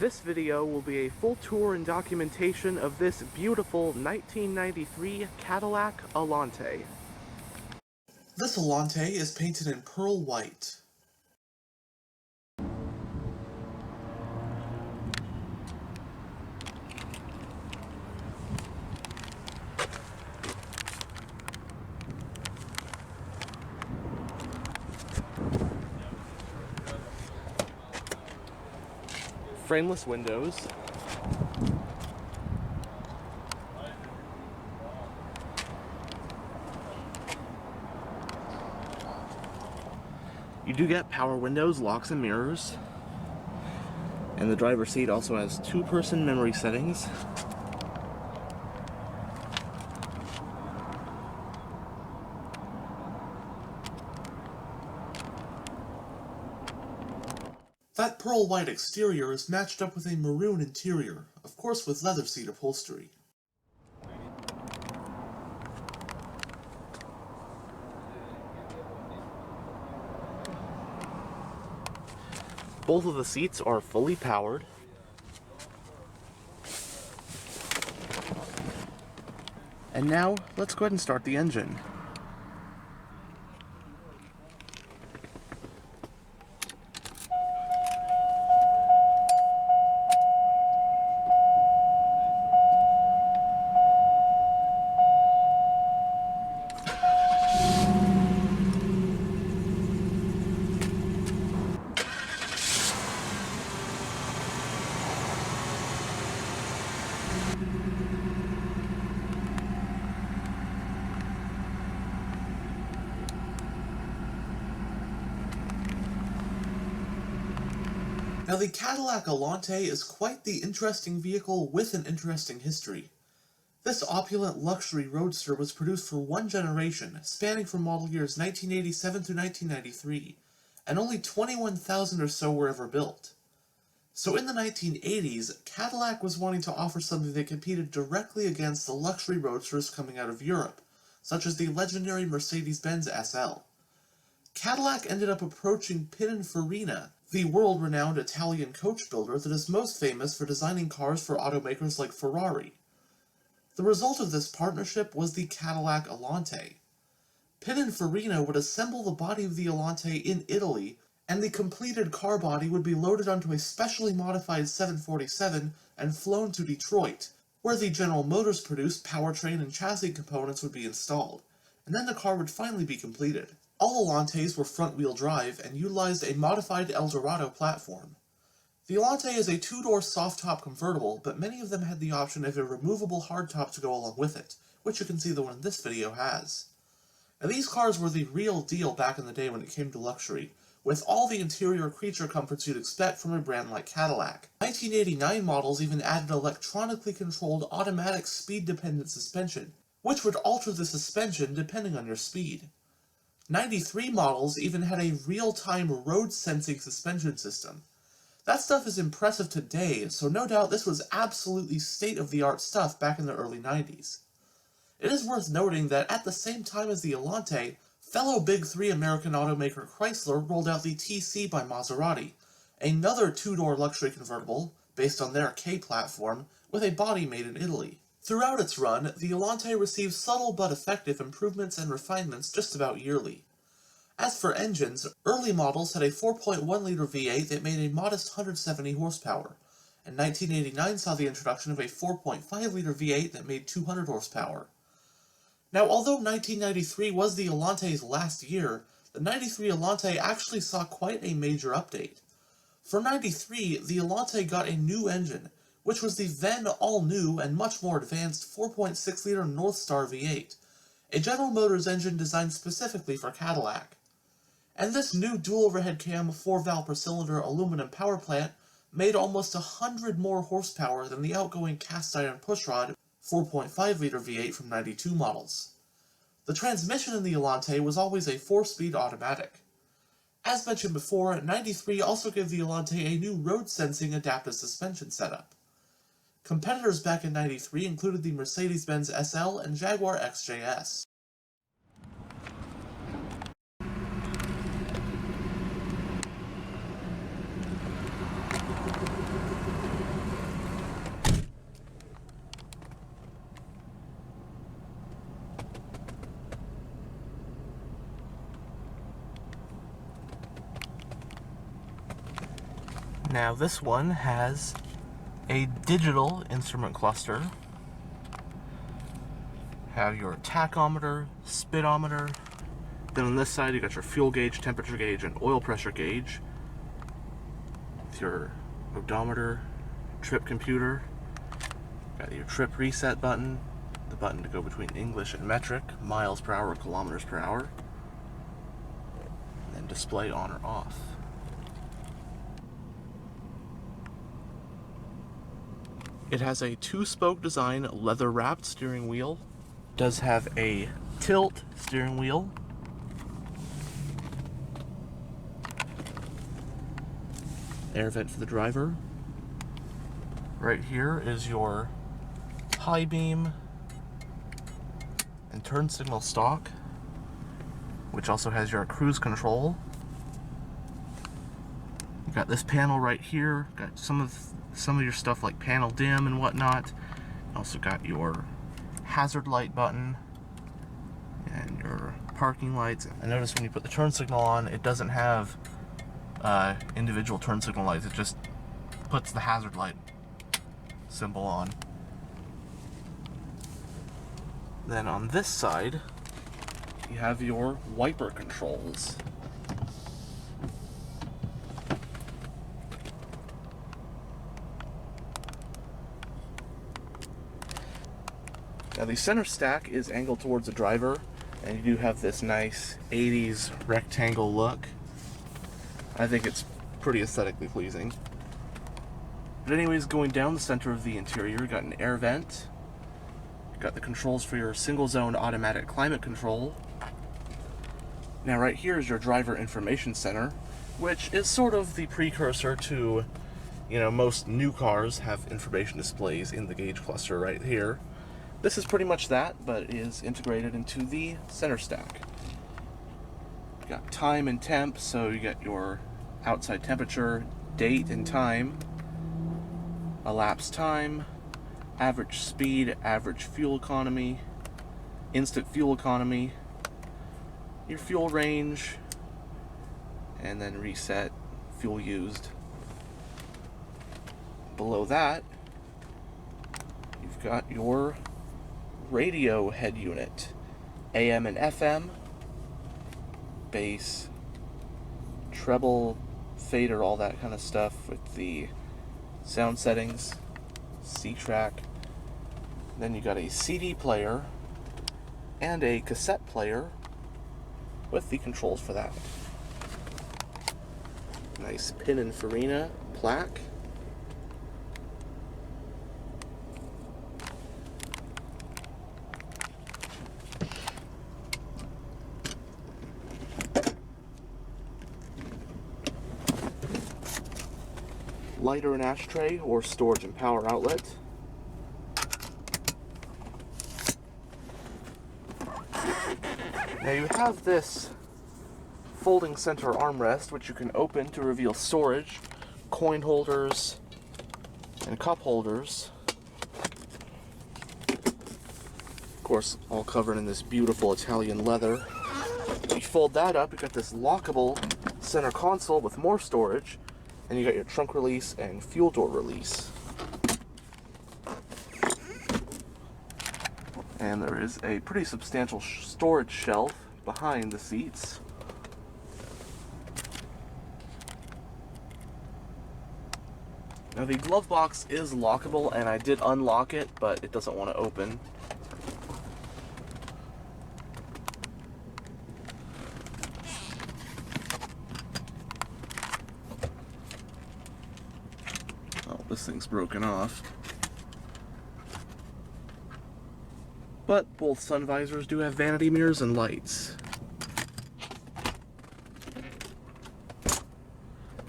This video will be a full tour and documentation of this beautiful 1993 Cadillac Allanté. This Allanté is painted in pearl white. Frameless windows. You do get power windows, locks, and mirrors. And the driver's seat also has two-person memory settings. That pearl white exterior is matched up with a maroon interior, of course with leather seat upholstery. Both of the seats are fully powered. And now, let's go ahead and start the engine. Now the Cadillac Allanté is quite the interesting vehicle with an interesting history. This opulent luxury roadster was produced for one generation, spanning from model years 1987 through 1993, and only 21,000 or so were ever built. So in the 1980s, Cadillac was wanting to offer something that competed directly against the luxury roadsters coming out of Europe, such as the legendary Mercedes-Benz SL. Cadillac ended up approaching Pininfarina, the world-renowned Italian coach builder that is most famous for designing cars for automakers like Ferrari. The result of this partnership was the Cadillac Allanté. Pininfarina would assemble the body of the Allanté in Italy, and the completed car body would be loaded onto a specially modified 747 and flown to Detroit, where the General Motors produced powertrain and chassis components would be installed, and then the car would finally be completed. All Allantés were front-wheel drive and utilized a modified Eldorado platform. The Allanté is a two-door soft-top convertible, but many of them had the option of a removable hardtop to go along with it, which you can see the one in this video has. Now these cars were the real deal back in the day when it came to luxury, with all the interior creature comforts you'd expect from a brand like Cadillac. 1989 models even added electronically controlled automatic speed-dependent suspension, which would alter the suspension depending on your speed. 93 models even had a real-time road-sensing suspension system. That stuff is impressive today, so no doubt this was absolutely state-of-the-art stuff back in the early 90s. It is worth noting that at the same time as the Allanté, fellow Big Three American automaker Chrysler rolled out the TC by Maserati, another two-door luxury convertible based on their K platform with a body made in Italy. Throughout its run, the Allanté received subtle but effective improvements and refinements just about yearly. As for engines, early models had a 4.1-liter V8 that made a modest 170 horsepower, and 1989 saw the introduction of a 4.5-liter V8 that made 200 horsepower. Now, although 1993 was the Allanté's last year, the 93 Allanté actually saw quite a major update. For 93, the Allanté got a new engine, which was the then all-new and much more advanced 4.6-liter Northstar V8, a General Motors engine designed specifically for Cadillac. And this new dual-overhead cam 4-valve per cylinder aluminum power plant made almost 100 more horsepower than the outgoing cast-iron pushrod 4.5-liter V8 from 92 models. The transmission in the Allanté was always a 4-speed automatic. As mentioned before, 93 also gave the Allanté a new road-sensing adaptive suspension setup. Competitors back in 93 included the Mercedes-Benz SL and Jaguar XJS. Now this one has a digital instrument cluster. Have your tachometer, speedometer. Then on this side you got your fuel gauge, temperature gauge, and oil pressure gauge. With your odometer, trip computer. Got your trip reset button, the button to go between English and metric, miles per hour, kilometers per hour. And then display on or off. It has a 2-spoke design, leather-wrapped steering wheel. Does have a tilt steering wheel. Air vent for the driver. Right here is your high beam and turn signal stalk, which also has your cruise control. You got this panel right here. Got some of your stuff like panel dim and whatnot. Also got your hazard light button and your parking lights. I noticed when you put the turn signal on, it doesn't have individual turn signal lights. It just puts the hazard light symbol on. Then on this side, you have your wiper controls. Now the center stack is angled towards the driver, and you do have this nice 80s rectangle look. I think it's pretty aesthetically pleasing. But anyways, going down the center of the interior, you got an air vent. You got the controls for your single zone automatic climate control. Now right here is your driver information center, which is sort of the precursor to, most new cars have information displays in the gauge cluster right here. This is pretty much that, but it is integrated into the center stack. You got time and temp, so you got your outside temperature, date and time, elapsed time, average speed, average fuel economy, instant fuel economy, your fuel range, and then reset fuel used. Below that, you've got your radio head unit, AM and FM, bass, treble, fader, all that kind of stuff with the sound settings, C-track. Then you got a CD player and a cassette player with the controls for that. Nice Pininfarina plaque. Lighter and ashtray or storage and power outlet. Now you have this folding center armrest, which you can open to reveal storage, coin holders, and cup holders. Of course, all covered in this beautiful Italian leather. You fold that up, you got this lockable center console with more storage, and you got your trunk release and fuel door release. And there is a pretty substantial storage shelf behind the seats. Now the glove box is lockable, and I did unlock it, but it doesn't want to open. Oh, this thing's broken off. But both sun visors do have vanity mirrors and lights.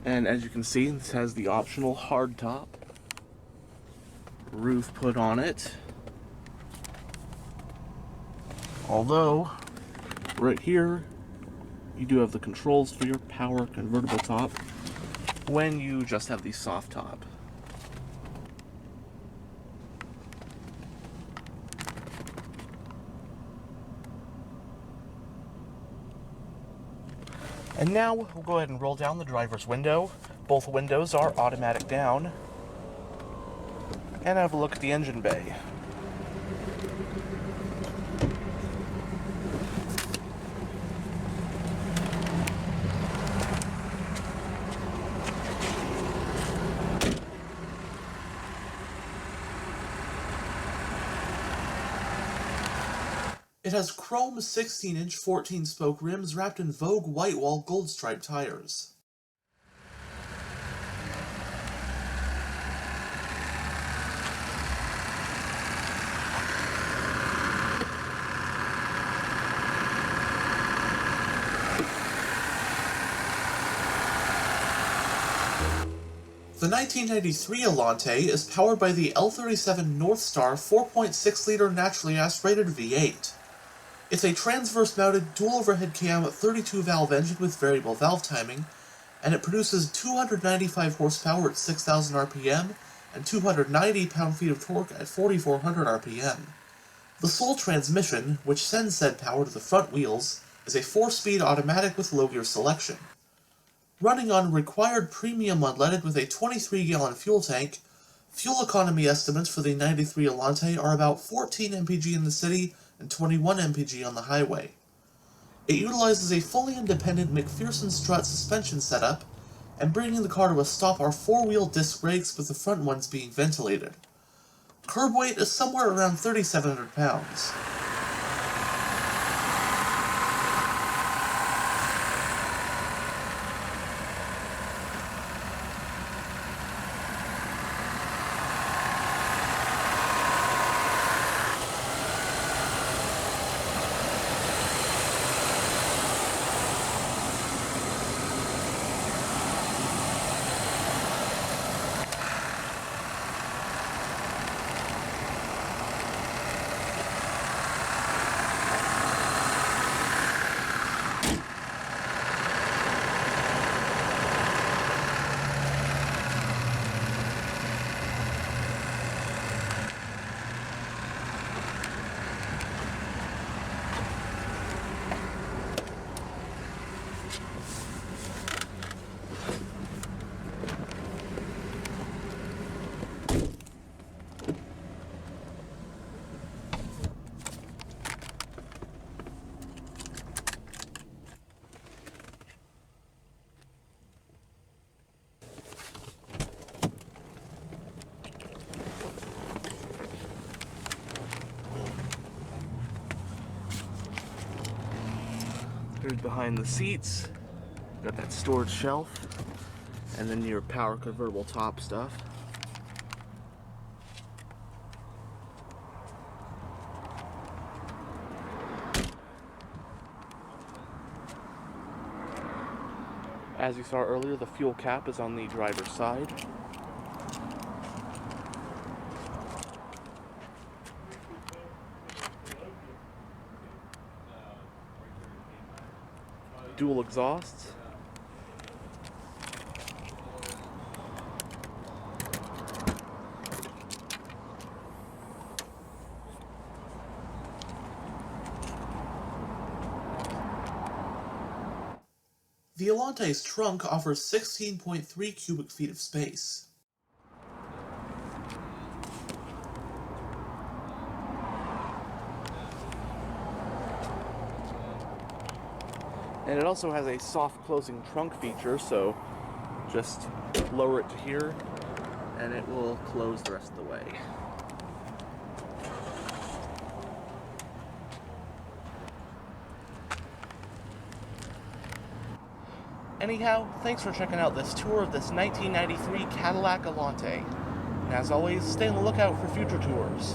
And as you can see, this has the optional hard top. Roof put on it. Although, right here, you do have the controls for your power convertible top when you just have the soft top. And now we'll go ahead and roll down the driver's window. Both windows are automatic down. And have a look at the engine bay. It has chrome 16-inch 14-spoke rims wrapped in Vogue white-wall gold-striped tires. The 1993 Allanté is powered by the L37 Northstar 4.6-liter naturally aspirated V8. It's a transverse-mounted dual-overhead cam 32-valve engine with variable valve timing, and it produces 295 horsepower at 6,000 RPM and 290 pound-feet of torque at 4,400 RPM. The sole transmission, which sends said power to the front wheels, is a 4-speed automatic with low-gear selection. Running on required premium unleaded with a 23-gallon fuel tank, fuel economy estimates for the 93 Allanté are about 14 mpg in the city and 21 mpg on the highway. It utilizes a fully independent McPherson strut suspension setup, and bringing the car to a stop are 4-wheel disc brakes with the front ones being ventilated. Curb weight is somewhere around 3,700 pounds. Here's behind the seats. Got that storage shelf. And then your power convertible top stuff. As you saw earlier, the fuel cap is on the driver's side. Dual exhausts. The Allanté's trunk offers 16.3 cubic feet of space. And it also has a soft closing trunk feature, so just lower it to here and it will close the rest of the way. Anyhow, thanks for checking out this tour of this 1993 Cadillac Allanté. And as always, stay on the lookout for future tours.